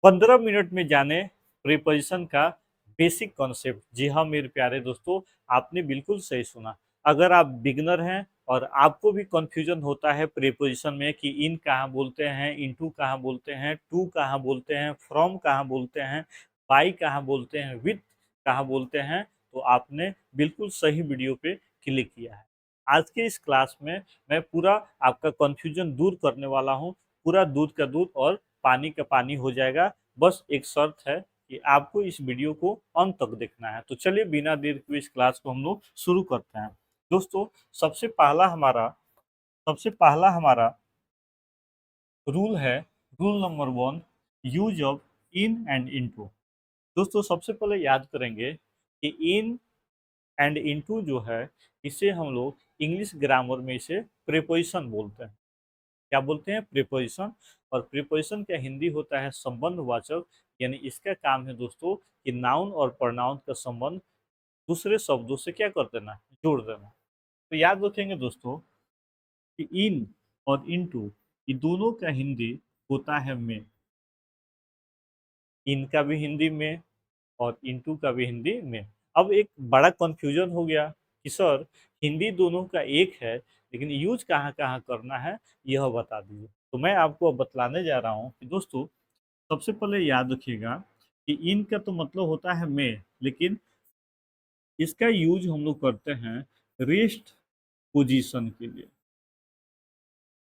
15 minute में जाने preposition का बेसिक कॉन्सेप्ट। जी हाँ मेरे प्यारे दोस्तों, आपने बिल्कुल सही सुना। अगर आप बिगनर हैं और आपको भी कंफ्यूजन होता है प्रीपोजिशन में कि इन कहाँ बोलते हैं, इनटू कहाँ बोलते हैं, टू कहाँ बोलते हैं, फ्रॉम कहाँ बोलते हैं, बाई कहाँ बोलते हैं, विथ कहाँ बोलते हैं, तो आपने बिल्कुल सही वीडियो पे क्लिक किया है। आज के इस क्लास में मैं पूरा आपका कंफ्यूजन दूर करने वाला हूँ। पूरा दूध का दूध और पानी का पानी हो जाएगा। बस एक शर्त है कि आपको इस वीडियो को अंत तक देखना है। तो चलिए बिना देर के इस क्लास को हम लोग शुरू करते हैं। दोस्तों, सबसे पहला हमारा सबसे पहला हमारा रूल है, rule number 1, use of in and into. दोस्तों, सबसे पहले याद करेंगे कि इन एंड इनटू जो है, इसे हम लोग इंग्लिश ग्रामर में इसे प्रीपोजिशन बोलते हैं। क्या बोलते हैं? प्रीपोजिशन। और प्रीपोजिशन का हिंदी होता है संबंधवाचक। यानी इसका काम है दोस्तों कि नाउन और प्रोनाउन का संबंध दूसरे शब्दों से क्या कर देना, जोड़ देना। तो याद रखेंगे दोस्तों कि इन और इनटू, ये दोनों का हिंदी होता है में। इन का भी हिंदी में और इनटू का भी हिंदी में। अब एक बड़ा कंफ्यूजन हो गया कि सर, हिंदी दोनों का एक है लेकिन यूज कहाँ कहाँ करना है, यह बता दीजिए। तो मैं आपको अब बतलाने जा रहा हूँ कि दोस्तों, सबसे पहले याद रखिएगा कि इन का तो मतलब होता है में, लेकिन इसका यूज हम लोग करते हैं रेस्ट पोजीशन के लिए।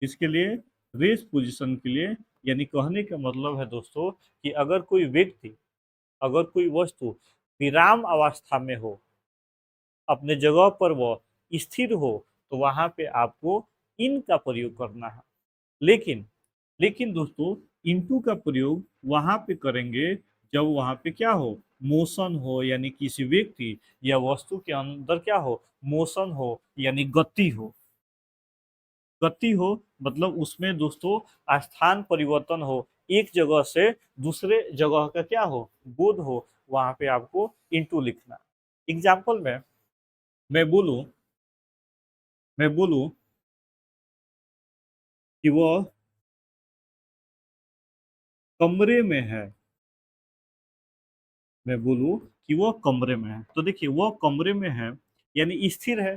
इसके लिए रेस्ट पोजीशन के लिए। यानी कहने का मतलब है दोस्तों कि अगर कोई व्यक्ति, अगर कोई वस्तु विराम अवस्था में हो, अपने जगह पर वो स्थिर हो, तो वहां पे आपको इन का प्रयोग करना है। लेकिन लेकिन दोस्तों, इनटू का प्रयोग वहां पे करेंगे जब वहां पे क्या हो, मोशन हो, यानी किसी व्यक्ति या वस्तु के अंदर क्या हो, मोशन हो, यानी गति हो। गति हो मतलब उसमें दोस्तों स्थान परिवर्तन हो, एक जगह से दूसरे जगह का क्या हो, बोध हो, वहां पे आपको इनटू लिखना। एग्जाम्पल में मैं बोलूं मैं बोलूं कि वह कमरे में है। मैं बोलूं कि वह कमरे में है, तो देखिए वह कमरे में है यानी स्थिर है,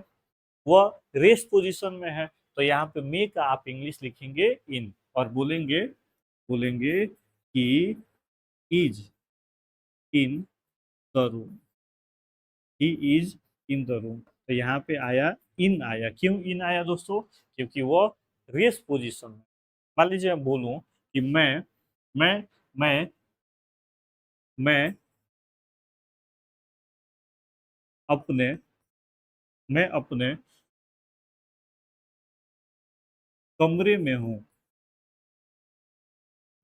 वह रेस्ट पोजीशन में है। तो यहाँ पे मे का आप इंग्लिश लिखेंगे इन, और बोलेंगे बोलेंगे कि is in the room. He is in the room. तो यहाँ पे आया इन, आया क्यों इन आया दोस्तों? क्योंकि वह रेस्ट पोजीशन में। मान लीजिए मैं बोलूं कि मैं मैं मैं अपने मैं अपने कमरे में हूँ।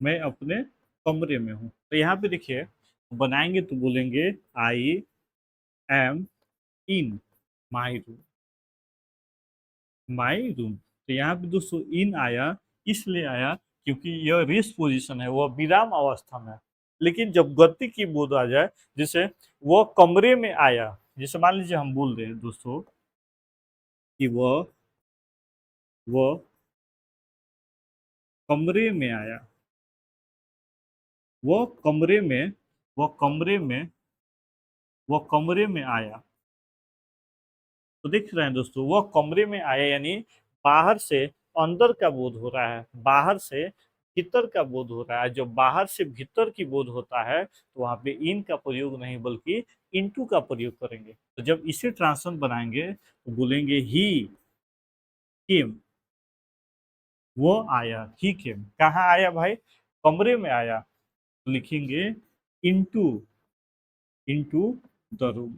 मैं अपने कमरे में हूँ। तो यहाँ पे देखिए बनाएंगे तो बोलेंगे I am in my room. My room, तो यहाँ पे दोस्तों इन आया, इसलिए आया क्योंकि यह रेस्ट पोजीशन है, वह विराम अवस्था में है। लेकिन जब गति की बोध आ जाए, जैसे वह कमरे में आया, जैसे मान लीजिए हम बोल रहे हैं दोस्तों कि वह कमरे में आया। वह कमरे में वह कमरे में वह कमरे में आया। तो देख रहे हैं दोस्तों, वह कमरे में आया यानी बाहर से अंदर का बोध हो रहा है, बाहर से भीतर का बोध हो रहा है। जब बाहर से भीतर की बोध होता है तो वहां पे इन का प्रयोग नहीं बल्कि इनटू का प्रयोग करेंगे। तो जब इसे ट्रांसफर बनाएंगे तो बोलेंगे ही केम। वो आया, ही केम। कहाँ आया भाई? कमरे में आया। तो लिखेंगे into into the room.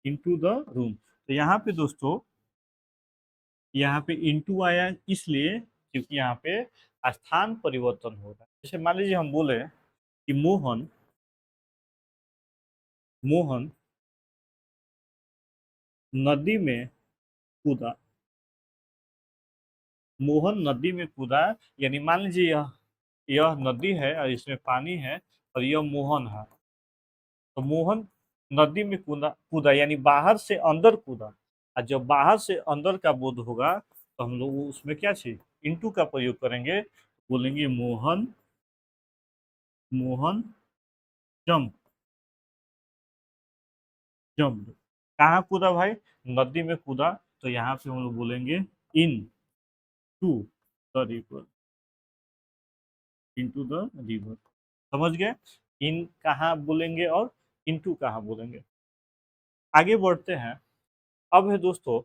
Into the room. तो यहाँ पे दोस्तों, यहाँ पे इनटू आया इसलिए क्योंकि यहाँ पे स्थान परिवर्तन हो रहा है। जैसे मान लीजिए हम बोले कि मोहन मोहन नदी में कूदा। मोहन नदी में कूदा, यानी मान लीजिए यह नदी है और इसमें पानी है और यह मोहन है। तो मोहन नदी में कूदा कूदा यानी बाहर से अंदर कूदा। और जब बाहर से अंदर का बोध होगा तो हम लोग उसमें क्या चाहिए, इनटू का प्रयोग करेंगे। बोलेंगे मोहन मोहन जंप जंप कहाँ कूदा भाई? नदी में कूदा। तो यहाँ पे हम लोग बोलेंगे in to the river, into the river. समझ गए? इन कहाँ बोलेंगे और इनटू कहाँ बोलेंगे। आगे बढ़ते हैं। अब है दोस्तों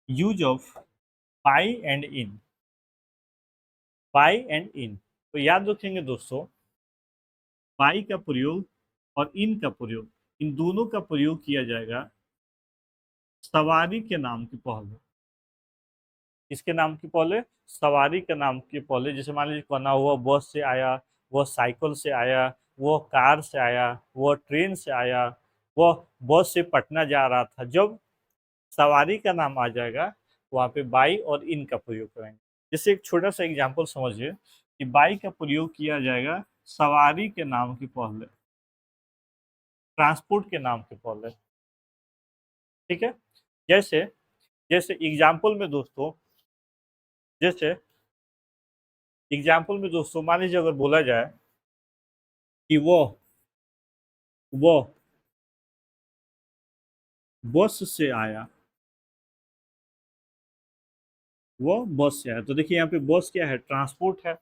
use of by and in. By and in, तो याद रखेंगे दोस्तों, बाई का प्रयोग और इन का प्रयोग, इन दोनों का प्रयोग किया जाएगा सवारी के नाम के पहले। इसके नाम के पहले, सवारी के नाम के पहले। जैसे मान लीजिए कहना हुआ बस से आया, वह साइकिल से आया, वह कार से आया, वह ट्रेन से आया, वह बस से पटना जा रहा था। जब सवारी का नाम आ जाएगा वहाँ पे बाई और इन का प्रयोग करेंगे। जैसे एक छोटा सा एग्जांपल समझिए कि बाई का प्रयोग किया जाएगा सवारी के नाम के पहले, ट्रांसपोर्ट के नाम के पहले। ठीक है? जैसे जैसे एग्जाम्पल में दोस्तों, जैसे एग्जाम्पल में दोस्तों मान लीजिए अगर बोला जाए कि वो बस से आया, वो बस से आया, तो देखिए यहाँ पे बस क्या है? ट्रांसपोर्ट है,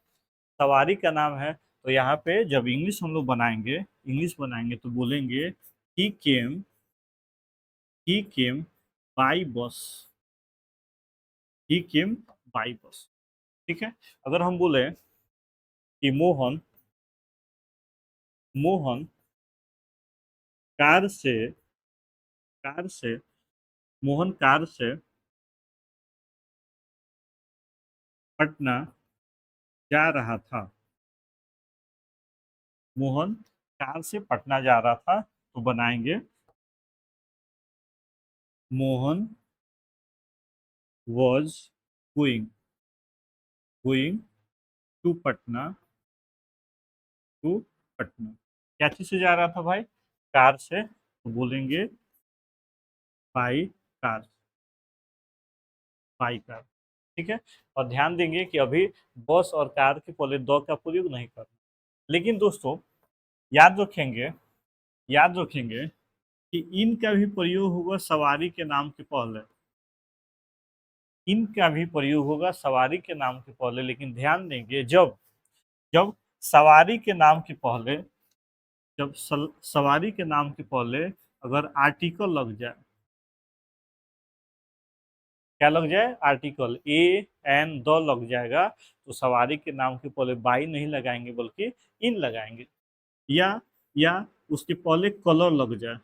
सवारी का नाम है। तो यहाँ पे जब इंग्लिश हम लोग बनाएंगे, इंग्लिश बनाएंगे तो बोलेंगे ही केम by bus, he came by bus. ठीक है? अगर हम बोले कि मोहन कार से कार से मोहन कार से पटना जा रहा था, मोहन कार से पटना जा रहा था, तो बनाएंगे Mohan was going going to Patna, to Patna. क्या चीज से जा रहा था भाई? कार से, तो बोलेंगे बाई कार, बाई कार। ठीक है? और ध्यान देंगे कि अभी बस और कार के पहले द का प्रयोग नहीं करना। लेकिन दोस्तों याद रखेंगे, याद रखेंगे कि इन का भी प्रयोग होगा सवारी के नाम के पहले, इन का भी प्रयोग होगा सवारी के नाम के पहले। लेकिन ध्यान देंगे जब जब सवारी के नाम के पहले, जब सवारी के नाम के पहले अगर आर्टिकल लग जाए, क्या लग जाए? आर्टिकल ए एन द लग जाएगा, तो सवारी के नाम के पहले बाई नहीं लगाएंगे बल्कि इन लगाएंगे। या या उसके पहले कलर लग जाए,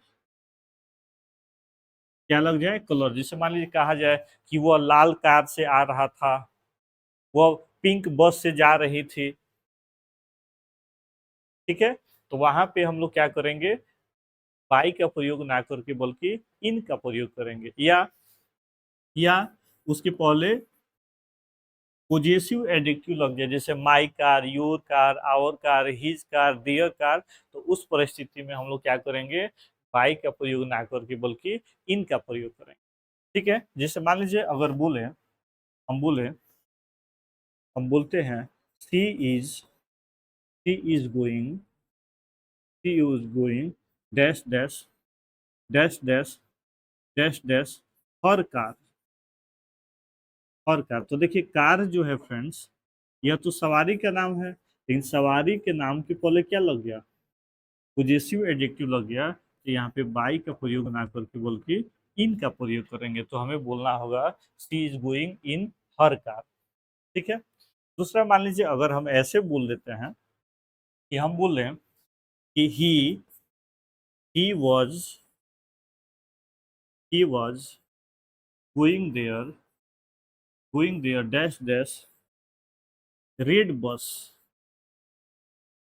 क्या लग जाए? कलर। जैसे मान लीजिए कहा जाए कि वह लाल कार से आ रहा था, वह पिंक बस से जा रही थी। ठीक है? तो वहां पे हम लोग क्या करेंगे? बाई का प्रयोग ना करके बल्कि इन का प्रयोग करेंगे। या उसके पहले पॉजेसिव एडजेक्टिव लग जाए, जैसे my car, your car, our car, his car, their car. तो उस परिस्थिति में हम लोग क्या करेंगे? बाई का प्रयोग ना करके बल्कि इन का प्रयोग करेंगे। ठीक है? जैसे मान लीजिए अगर हम बोले हम बोलते हैं she is she is going she is going dash dash dash dash dash dash her car, her car. तो देखिए कार जो है फ्रेंड्स, यह तो सवारी का नाम है, लेकिन सवारी के नाम के पहले क्या लग गया? पॉजेसिव एडजेक्टिव लग गया। तो यहाँ पे बाई का प्रयोग ना करके बल्कि इन का प्रयोग करेंगे। तो हमें बोलना होगा she is going in her car. ठीक है? दूसरा मान लीजिए अगर हम ऐसे बोल देते हैं कि हम बोल रहे हैं कि he was he was going there dash dash red bus.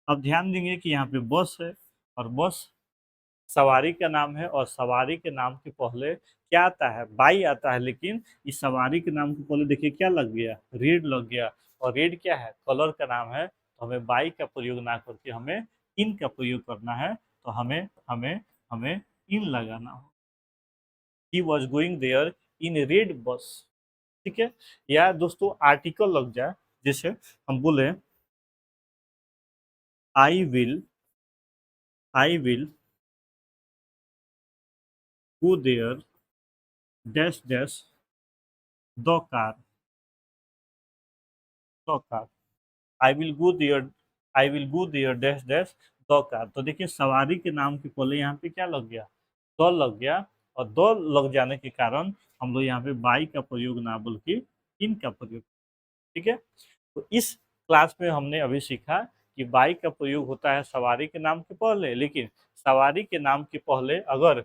अब ध्यान देंगे कि यहाँ पे बस है, और बस सवारी का नाम है, और सवारी के नाम के पहले क्या आता है? बाई आता है। लेकिन इस सवारी के नाम के पहले देखिए क्या लग गया? रेड लग गया। और रेड क्या है? कलर का नाम है। तो हमें बाई का प्रयोग ना करके हमें इन का प्रयोग करना है। तो हमें हमें हमें इन लगाना हो। He was going there in red bus. ठीक है? या दोस्तों आर्टिकल लग जाए, जैसे हम बोले I will I will go there dash dash the car the car I will go there I will go there dash dash the car. तो देखिए सवारी के नाम के पहले यहाँ पे क्या लग गया, द लग गया, और द लग जाने के कारण हम लोग यहाँ पे बाई का प्रयोग ना बल्कि इन का प्रयोग। ठीक है, तो इस क्लास में हमने अभी सीखा कि बाई का प्रयोग होता है सवारी के नाम के पहले, लेकिन सवारी के नाम के पहले अगर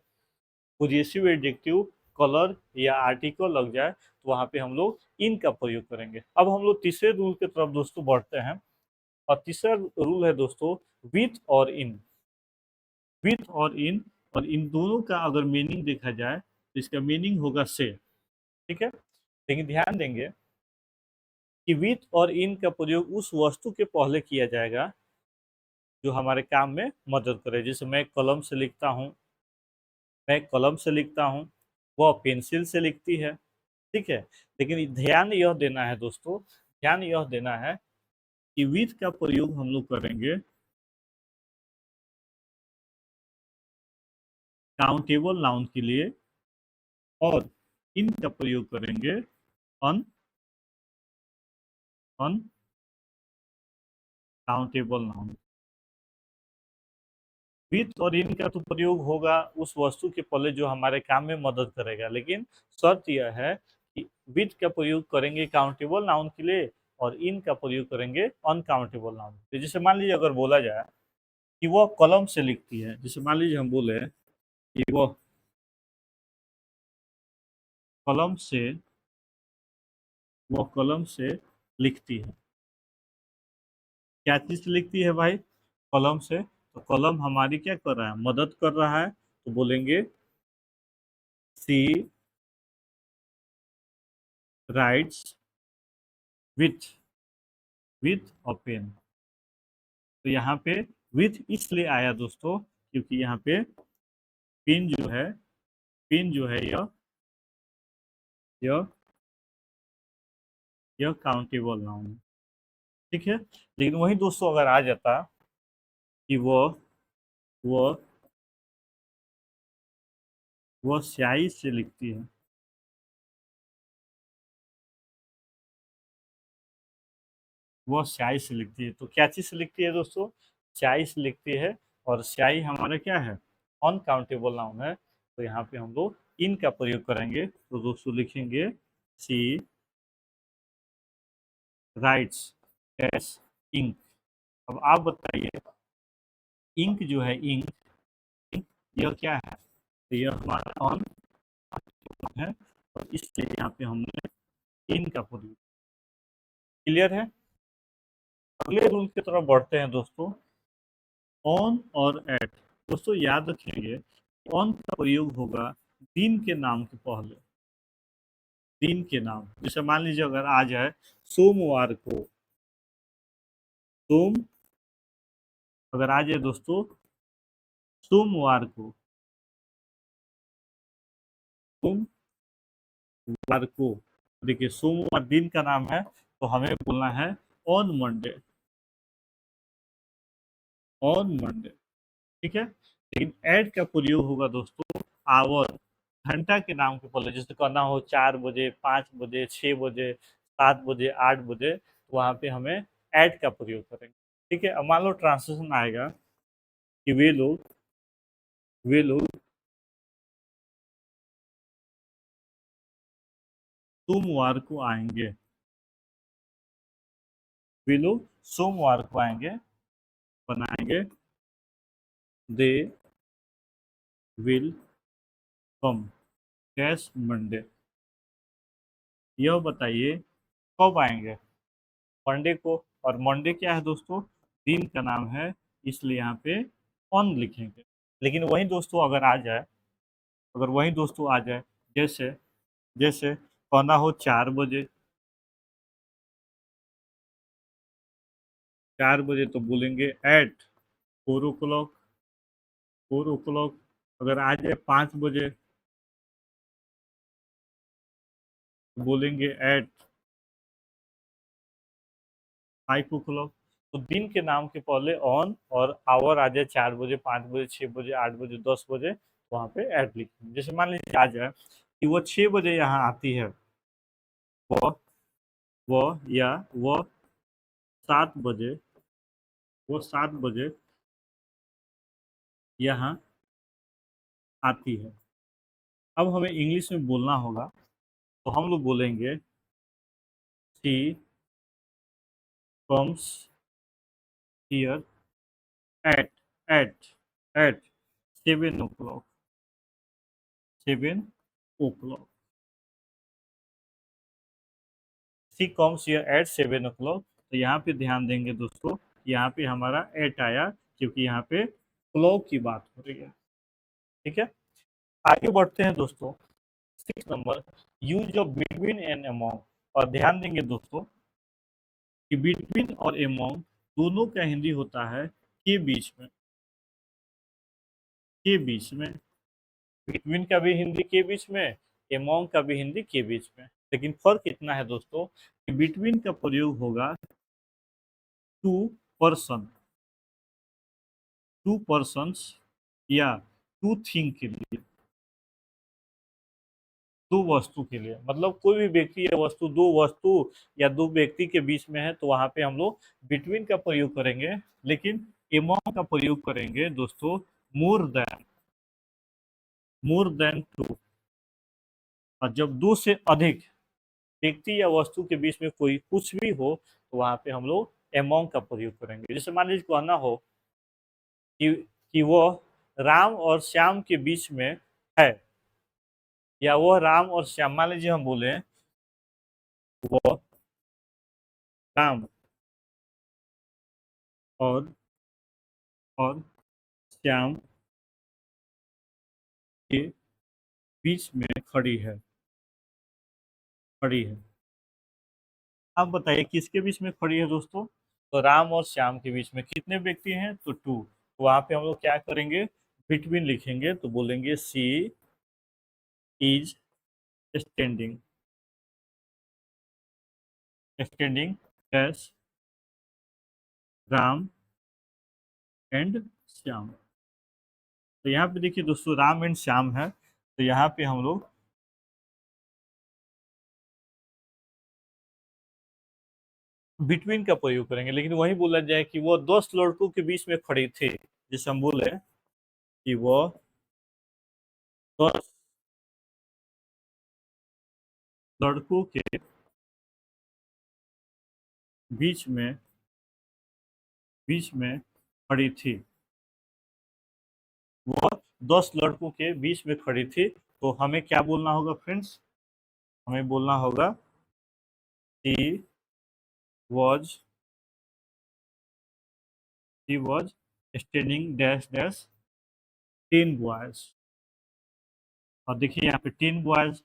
पोजेसिव एडजेक्टिव, कलर या आर्टिकल लग जाए तो वहां पे हम लोग इन का प्रयोग करेंगे। अब हम लोग तीसरे रूल की तरफ दोस्तों बढ़ते हैं, और तीसरा रूल है दोस्तों विथ और इन। विथ और इन दोनों का अगर मीनिंग देखा जाए तो इसका मीनिंग होगा से। ठीक है, लेकिन ध्यान देंगे कि विथ और इन का प्रयोग उस वस्तु के पहले किया जाएगा जो हमारे काम में मदद करे। जैसे मैं कलम से लिखता हूँ, मैं कलम से लिखता हूँ, वह पेंसिल से लिखती है। ठीक है, लेकिन ध्यान यह देना है दोस्तों, ध्यान यह देना है कि विथ का प्रयोग हम लोग करेंगे काउंटेबल नाउन के लिए, और इन का प्रयोग करेंगे अन अनकाउंटेबल नाउन। विथ और इन का तो प्रयोग होगा उस वस्तु के पहले जो हमारे काम में मदद करेगा, लेकिन शर्त यह है कि विथ का प्रयोग करेंगे काउंटेबल नाउन के लिए और इन का प्रयोग करेंगे अनकाउंटेबल नाउन। तो जैसे मान लीजिए अगर बोला जाए कि वह कलम से लिखती है, जैसे मान लीजिए हम बोले कि कलम से वह कलम से लिखती है। क्या चीज से लिखती है भाई, कलम से। तो कलम हमारी क्या कर रहा है, मदद कर रहा है, तो बोलेंगे she writes with with a pen. तो यहाँ पे विथ इसलिए आया दोस्तों क्योंकि यहाँ पे पेन जो है, पेन जो है यह यह काउंटेबल नाउन है। ठीक है, लेकिन वही दोस्तों अगर आ जाता कि वह वह स्याही से लिखती है, वो स्याही से लिखती है। तो क्या चीज से लिखती है दोस्तों, स्याही से लिखती है, और स्याही हमारा क्या है, अनकाउंटेबल नाउन है। तो यहाँ पे हम लोग इन का प्रयोग करेंगे, तो दोस्तों लिखेंगे सी राइट्स एस इंक। अब आप बताइए इंक जो है, इंक इंक यह क्या है, तो यह हमारा ऑन है, और इसलिए यहाँ पे हमने इन का प्रयोग। क्लियर है, अगले रूल की तरफ बढ़ते हैं दोस्तों, ऑन और एट। दोस्तों याद रखेंगे ऑन का प्रयोग होगा दिन के नाम के पहले, दिन के नाम। जैसे मान लीजिए अगर आ जाए सोमवार को, सोम, अगर आ जाए दोस्तों सोमवार को, सोमवार को, देखिए सोमवार दिन का नाम है, तो हमें बोलना है ऑन मंडे, ऑन मंडे। ठीक है, लेकिन ऐड का प्रयोग होगा दोस्तों आवर, घंटा के नाम के पहले। जैसे करना हो 4 बजे, 5 बजे, 6 बजे, 7 बजे, 8 बजे, तो वहाँ पे हमें ऐड का प्रयोग करेंगे। ठीक है, अब मान लो ट्रांसलेशन आएगा कि वे लोग सोमवार को आएंगे, वे लोग सोमवार को आएंगे, बनाएंगे they will come cash Monday. यह बताइए कब आएंगे, मंडे को। और मंडे क्या है दोस्तों, दिन का नाम है, इसलिए यहाँ पे ऑन लिखेंगे। लेकिन वही दोस्तों अगर आ जाए, अगर वही दोस्तों आ जाए, जैसे जैसे कहना हो 4 बजे, 4 बजे, तो बोलेंगे एट 4 o'clock, 4 o'clock। अगर आ जाए 5 बजे, तो बोलेंगे एट 5 o'clock। तो दिन के नाम के पहले ऑन और आवर आ जाए 4 बजे, 5 बजे, 6 बजे, 8 बजे, 10 बजे, वहाँ पे एट लिखेंगे। जैसे मान लीजिए आ जाए कि वो 6 बजे यहाँ आती है, वो या वो 7 बजे, वो 7 बजे यहाँ आती है। अब हमें इंग्लिश में बोलना होगा, तो हम लोग बोलेंगे she comes here at at at 7 o'clock, 7 o'clock। She comes here at 7 o'clock। तो यहाँ पे ध्यान देंगे दोस्तों, यहाँ पे हमारा एट आया क्योंकि यहाँ पे क्लॉक की बात हो रही है। ठीक है, आगे बढ़ते हैं दोस्तों। 6 number, use of between and among. और ध्यान देंगे दोस्तों कि बिटवीन और अमॉन्ग दोनों का हिंदी होता है के बीच में, के बीच में। बिटवीन का भी हिंदी के बीच में, अमॉन्ग का भी हिंदी के बीच में। लेकिन फर्क इतना है दोस्तों कि बिटवीन का प्रयोग होगा टू पर्सन, टू पर्सन्स या टू थिंग के लिए, दो वस्तु के लिए। मतलब कोई भी व्यक्ति या वस्तु, दो वस्तु या दो व्यक्ति के बीच में है, तो वहां पे हम लोग बिटवीन का प्रयोग करेंगे। लेकिन अमॉन्ग का प्रयोग करेंगे दोस्तों मोर देन टू। और जब दो से अधिक व्यक्ति या वस्तु के बीच में कोई कुछ भी हो, तो वहां पे हम लोग अमॉन्ग का प्रयोग करेंगे। जैसे मान लीजिए कहना हो कि वो राम और श्याम के बीच में है, या वो राम और श्याम, मान लीजिए हम बोले वो राम और श्याम के बीच में खड़ी है, खड़ी है। आप बताइए किसके बीच में खड़ी है दोस्तों? तो राम और श्याम के बीच में कितने व्यक्ति हैं? तो टू। तो वहां पे हम लोग क्या करेंगे? बिटवीन लिखेंगे, तो बोलेंगे she is standing, standing as Ram and Shyam. तो यहाँ पे देखिए दोस्तों राम एंड श्याम है, तो यहाँ पे हम लोग बिटवीन का प्रयोग करेंगे। लेकिन वही बोला जाए कि वो 10 लड़कों के बीच में खड़ी थी, जैसे हम बोले कि वो 10 लड़कों के बीच में खड़ी थी, वो 10 लड़कों के बीच में खड़ी थी। तो हमें क्या बोलना होगा फ्रेंड्स? हमें बोलना होगा she was standing dash dash 10 boys. और देखिए यहाँ पे 10 बॉयज,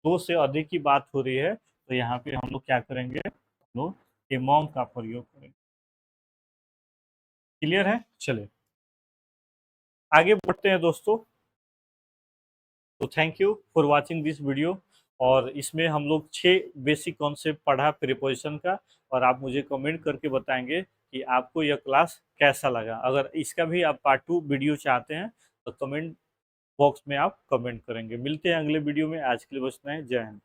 दो से अधिक की बात हो रही है, तो यहाँ पे हम लोग क्या करेंगे? हम लोग अमॉन्ग का प्रयोग करेंगे। क्लियर है? चलिए आगे बढ़ते हैं दोस्तों। तो thank you for watching this video. और इसमें हम लोग 6 बेसिक कॉन्सेप्ट पढ़ा प्रीपोजिशन का। और आप मुझे कमेंट करके बताएंगे कि आपको यह क्लास कैसा लगा। अगर इसका भी आप पार्ट 2 वीडियो चाहते हैं, तो कमेंट बॉक्स में आप कमेंट करेंगे। मिलते हैं अगले वीडियो में। आज के लिए बस इतना ही। जय हिंद।